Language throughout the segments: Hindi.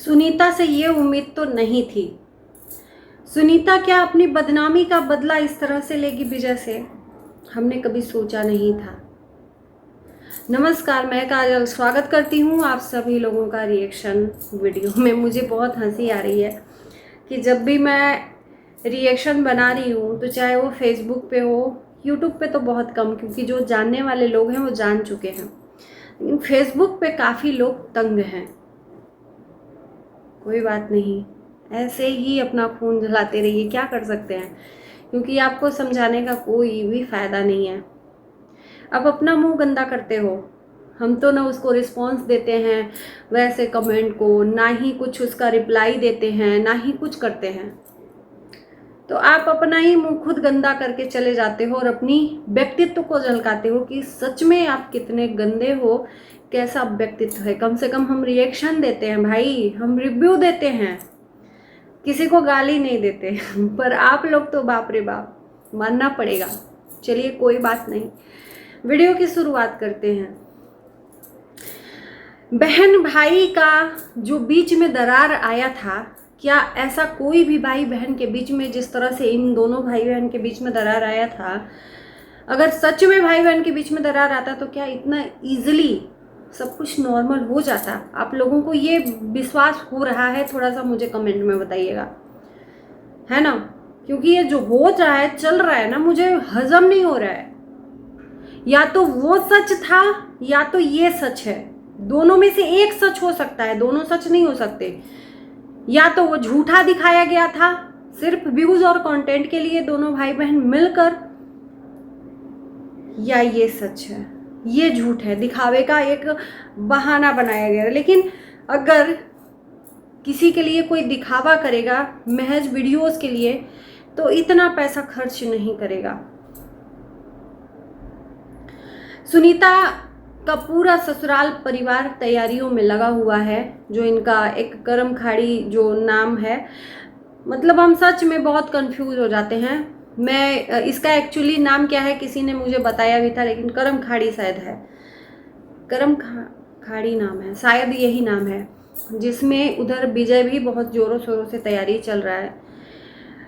सुनीता से ये उम्मीद तो नहीं थी। सुनीता क्या अपनी बदनामी का बदला इस तरह से लेगी विजय से, हमने कभी सोचा नहीं था। नमस्कार, मैं काजल स्वागत करती हूँ आप सभी लोगों का रिएक्शन वीडियो में। मुझे बहुत हंसी आ रही है कि जब भी मैं रिएक्शन बना रही हूँ तो चाहे वो फेसबुक पे हो, यूट्यूब पे तो बहुत कम, क्योंकि जो जानने वाले लोग हैं वो जान चुके हैं, लेकिन फेसबुक पे काफ़ी लोग तंग हैं। कोई बात नहीं, ऐसे ही अपना खून जलाते रहिए, क्या कर सकते हैं, क्योंकि आपको समझाने का कोई भी फ़ायदा नहीं है। अब अपना मुंह गंदा करते हो, हम तो ना उसको रिस्पॉन्स देते हैं वैसे कमेंट को, ना ही कुछ उसका रिप्लाई देते हैं, ना ही कुछ करते हैं। तो आप अपना ही मुंह खुद गंदा करके चले जाते हो और अपनी व्यक्तित्व को झलकाते हो कि सच में आप कितने गंदे हो, कैसा व्यक्तित्व है। कम से कम हम रिएक्शन देते हैं भाई, हम रिव्यू देते हैं, किसी को गाली नहीं देते पर आप लोग तो बाप रे बाप, मानना पड़ेगा। चलिए कोई बात नहीं, वीडियो की शुरुआत करते हैं। बहन भाई का जो बीच में दरार आया था, क्या ऐसा कोई भी भाई बहन के बीच में जिस तरह से इन दोनों भाई बहन के बीच में दरार आया था, अगर सच में भाई बहन के बीच में दरार आता तो क्या इतना इजीली सब कुछ नॉर्मल हो जाता? आप लोगों को ये विश्वास हो रहा है? थोड़ा सा मुझे कमेंट में बताइएगा, है ना, क्योंकि ये जो हो रहा है, चल रहा है ना, मुझे हजम नहीं हो रहा है। या तो वो सच था या तो ये सच है, दोनों में से एक सच हो सकता है, दोनों सच नहीं हो सकते। या तो वो झूठा दिखाया गया था सिर्फ व्यूज और कंटेंट के लिए दोनों भाई बहन मिलकर, या ये सच है, ये झूठ है, दिखावे का एक बहाना बनाया गया। लेकिन अगर किसी के लिए कोई दिखावा करेगा महज वीडियोस के लिए, तो इतना पैसा खर्च नहीं करेगा। सुनीता का पूरा ससुराल परिवार तैयारियों में लगा हुआ है, जो इनका एक करम खाड़ी जो नाम है, मतलब हम सच में बहुत कंफ्यूज हो जाते हैं। मैं इसका एक्चुअली नाम क्या है किसी ने मुझे बताया भी था, लेकिन करम खाड़ी शायद है, खाड़ी नाम है शायद, यही नाम है, जिसमें उधर विजय भी बहुत जोरों शोरों से तैयारी चल रहा है,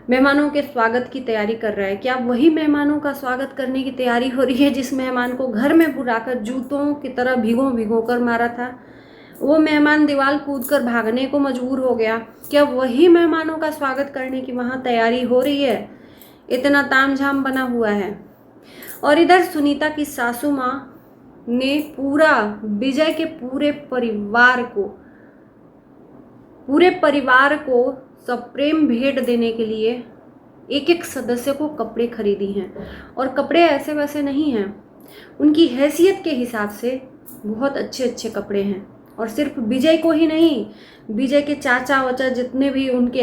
मेहमानों के स्वागत की तैयारी कर रहा है। क्या वही मेहमानों का स्वागत करने की तैयारी हो रही है जिस मेहमान को घर में बुलाकर जूतों की तरह भिगो कर मारा था? वो मेहमान दीवार कूद कर भागने को मजबूर हो गया। क्या वही मेहमानों का स्वागत करने की वहाँ तैयारी हो रही है? इतना तामझाम बना हुआ है। और इधर सुनीता की सासू माँ ने पूरा विजय के पूरे परिवार को सप्रेम भेंट देने के लिए एक एक सदस्य को कपड़े खरीदी हैं। और कपड़े ऐसे वैसे नहीं हैं, उनकी हैसियत के हिसाब से बहुत अच्छे अच्छे कपड़े हैं। और सिर्फ विजय को ही नहीं, विजय के चाचा वाचा जितने भी उनके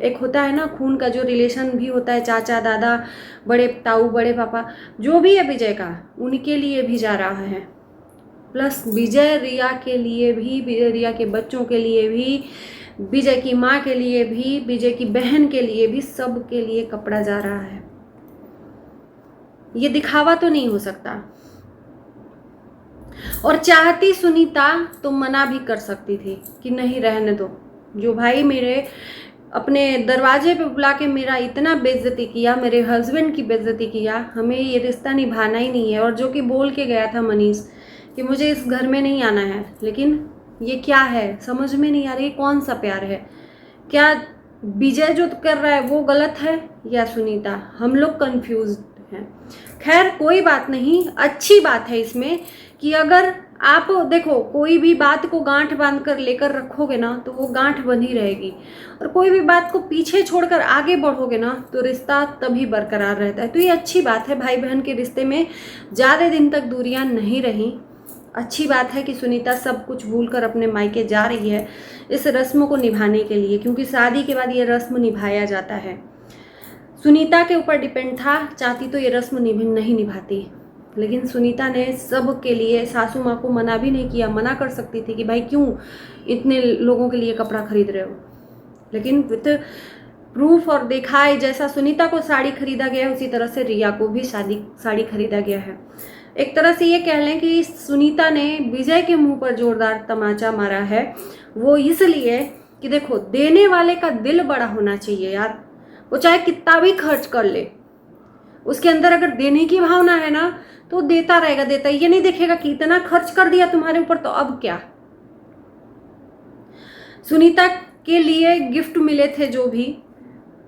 एक होता है ना खून का जो रिलेशन भी होता है, चाचा दादा, बड़े ताऊ, बड़े पापा, जो भी है विजय का, उनके लिए भी जा रहा है। प्लस विजय रिया के लिए भी, रिया के बच्चों के लिए भी, विजय की माँ के लिए भी, विजय की बहन के लिए भी, सब के लिए कपड़ा जा रहा है। ये दिखावा तो नहीं हो सकता। और चाहती सुनीता तो मना भी कर सकती थी कि नहीं रहने दो, जो भाई मेरे अपने दरवाजे पे बुला के मेरा इतना बेइज्जती किया, मेरे हस्बैंड की बेइज्जती किया, हमें ये रिश्ता निभाना ही नहीं है। और जो कि बोल के गया था मनीष कि मुझे इस घर में नहीं आना है, लेकिन ये क्या है समझ में नहीं आ रही, कौन सा प्यार है? क्या विजय जो कर रहा है वो गलत है या सुनीता? हम लोग कंफ्यूज हैं। खैर कोई बात नहीं, अच्छी बात है इसमें कि अगर आप देखो कोई भी बात को गांठ बांध कर लेकर रखोगे ना तो वो गांठ बंधी रहेगी, और कोई भी बात को पीछे छोड़कर आगे बढ़ोगे ना तो रिश्ता तभी बरकरार रहता है। तो ये अच्छी बात है, भाई बहन के रिश्ते में ज़्यादा दिन तक दूरियां नहीं रही। अच्छी बात है कि सुनीता सब कुछ भूलकर अपने मायके जा रही है इस रस्म को निभाने के लिए, क्योंकि शादी के बाद ये रस्म निभाया जाता है। सुनीता के ऊपर डिपेंड था, चाहती तो ये रस्म नहीं निभाती, लेकिन सुनीता ने सब के लिए, सासू माँ को मना भी नहीं किया। मना कर सकती थी कि भाई क्यों इतने लोगों के लिए कपड़ा खरीद रहे हो, लेकिन विथ प्रूफ और दिखाए, जैसा सुनीता को साड़ी खरीदा गया है उसी तरह से रिया को भी साड़ी खरीदा गया है। एक तरह से ये कह लें कि सुनीता ने विजय के मुंह पर जोरदार तमाचा मारा है। वो इसलिए कि देखो, देने वाले का दिल बड़ा होना चाहिए यार। वो चाहे कितना भी खर्च कर ले, उसके अंदर अगर देने की भावना है ना तो देता रहेगा, देता। ये नहीं देखेगा कि इतना खर्च कर दिया तुम्हारे ऊपर तो अब क्या। सुनीता के लिए गिफ्ट मिले थे जो भी,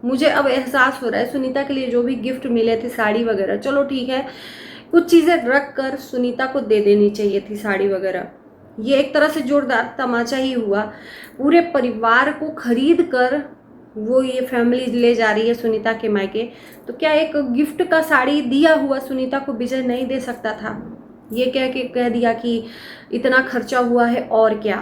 मुझे अब एहसास हो रहा है, सुनीता के लिए जो भी गिफ्ट मिले थे, साड़ी वगैरह, चलो ठीक है, कुछ चीज़ें रख कर सुनीता को दे देनी चाहिए थी साड़ी वगैरह। ये एक तरह से जोरदार तमाचा ही हुआ। पूरे परिवार को खरीद कर वो ये फैमिली ले जा रही है सुनीता के मायके, तो क्या एक गिफ्ट का साड़ी दिया हुआ सुनीता को विजय नहीं दे सकता था? ये कह दिया कि इतना खर्चा हुआ है और क्या।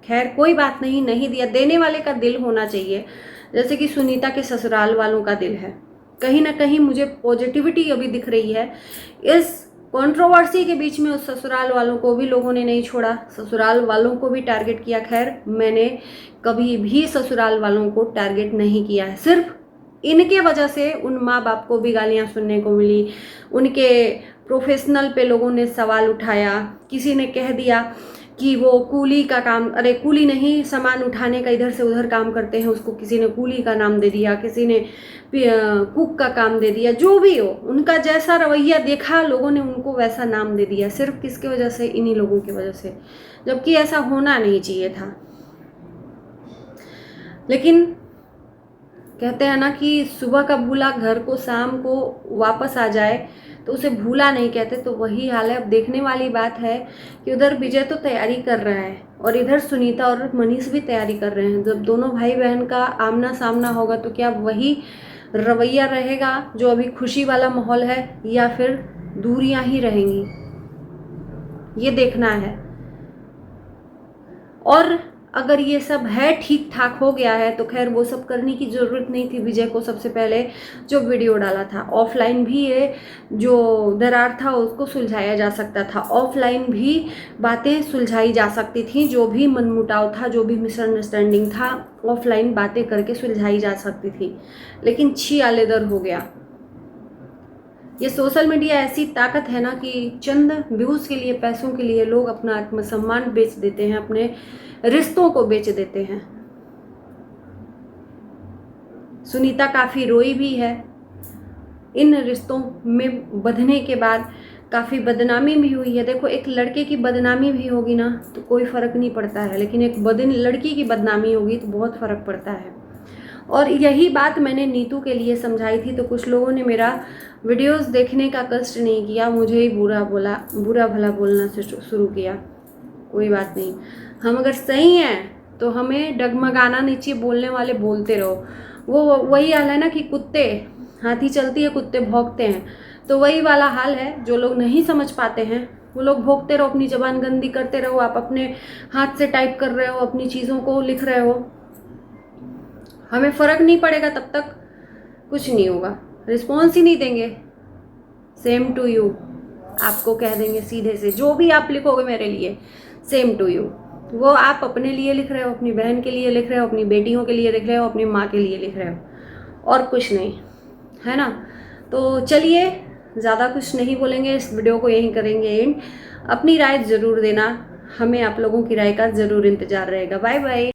खैर कोई बात नहीं, नहीं दिया। देने वाले का दिल होना चाहिए, जैसे कि सुनीता के ससुराल वालों का दिल है। कहीं ना कहीं मुझे पॉजिटिविटी अभी दिख रही है। इस कंट्रोवर्सी के बीच में उस ससुराल वालों को भी लोगों ने नहीं छोड़ा, ससुराल वालों को भी टारगेट किया। खैर मैंने कभी भी ससुराल वालों को टारगेट नहीं किया है, सिर्फ इनके वजह से उन माँ बाप को भी गालियाँ सुनने को मिली। उनके प्रोफेशनल पे लोगों ने सवाल उठाया। किसी ने कह दिया कि वो कूली का काम, अरे कूली नहीं, सामान उठाने का इधर से उधर काम करते हैं, उसको किसी ने कूली का नाम दे दिया, किसी ने कुक का काम दे दिया। जो भी हो, उनका जैसा रवैया देखा लोगों ने उनको वैसा नाम दे दिया। सिर्फ किसकी वजह से? इन्हीं लोगों की वजह से, जबकि ऐसा होना नहीं चाहिए था। लेकिन कहते हैं ना कि सुबह का भूला घर को शाम को वापस आ जाए, तो उसे भूला नहीं कहते। तो वही हाल है। अब देखने वाली बात है कि उधर विजय तो तैयारी कर रहा है और इधर सुनीता और मनीष भी तैयारी कर रहे हैं। जब दोनों भाई बहन का आमना सामना होगा तो क्या वही रवैया रहेगा जो अभी खुशी वाला माहौल है, या फिर दूरियां ही रहेंगी, ये देखना है। और अगर ये सब है, ठीक ठाक हो गया है, तो खैर वो सब करने की ज़रूरत नहीं थी विजय को। सबसे पहले जो वीडियो डाला था, ऑफलाइन भी ये जो दरार था उसको सुलझाया जा सकता था, ऑफलाइन भी बातें सुलझाई जा सकती थी। जो भी मनमुटाव था, जो भी मिसअंडरस्टैंडिंग था, ऑफलाइन बातें करके सुलझाई जा सकती थी। लेकिन छी आलेदर हो गया। ये सोशल मीडिया ऐसी ताकत है ना कि चंद व्यूज़ के लिए, पैसों के लिए लोग अपना आत्मसम्मान बेच देते हैं, अपने रिश्तों को बेच देते हैं। सुनीता काफ़ी रोई भी है। इन रिश्तों में बंधने के बाद काफ़ी बदनामी भी हुई है। देखो, एक लड़के की बदनामी भी होगी ना तो कोई फ़र्क नहीं पड़ता है, लेकिन एक लड़की की बदनामी होगी तो बहुत फ़र्क पड़ता है। और यही बात मैंने नीतू के लिए समझाई थी, तो कुछ लोगों ने मेरा वीडियोस देखने का कष्ट नहीं किया, मुझे ही बुरा भला बोलना से शुरू किया। कोई बात नहीं, हम अगर सही हैं तो हमें डगमगाना नहीं चाहिए, बोलने वाले बोलते रहो। वो वही हाल है ना कि कुत्ते, हाथी चलती है कुत्ते भौंकते हैं, तो वही वाला हाल है। जो लोग नहीं समझ पाते हैं वो लोग भौंकते रहो, अपनी ज़बान गंदी करते रहो। आप अपने हाथ से टाइप कर रहे हो, अपनी चीज़ों को लिख रहे हो, हमें फ़र्क नहीं पड़ेगा, तब तक कुछ नहीं होगा। रिस्पॉन्स ही नहीं देंगे। सेम टू यू आपको कह देंगे सीधे से, जो भी आप लिखोगे मेरे लिए सेम टू यू। वो आप अपने लिए लिख रहे हो, अपनी बहन के लिए लिख रहे हो, अपनी बेटियों के लिए लिख रहे हो, अपनी माँ के लिए लिख रहे हो, और कुछ नहीं, है ना। तो चलिए, ज़्यादा कुछ नहीं बोलेंगे, इस वीडियो को यहीं करेंगे एंड। अपनी राय ज़रूर देना, हमें आप लोगों की राय का ज़रूर इंतज़ार रहेगा। Bye bye.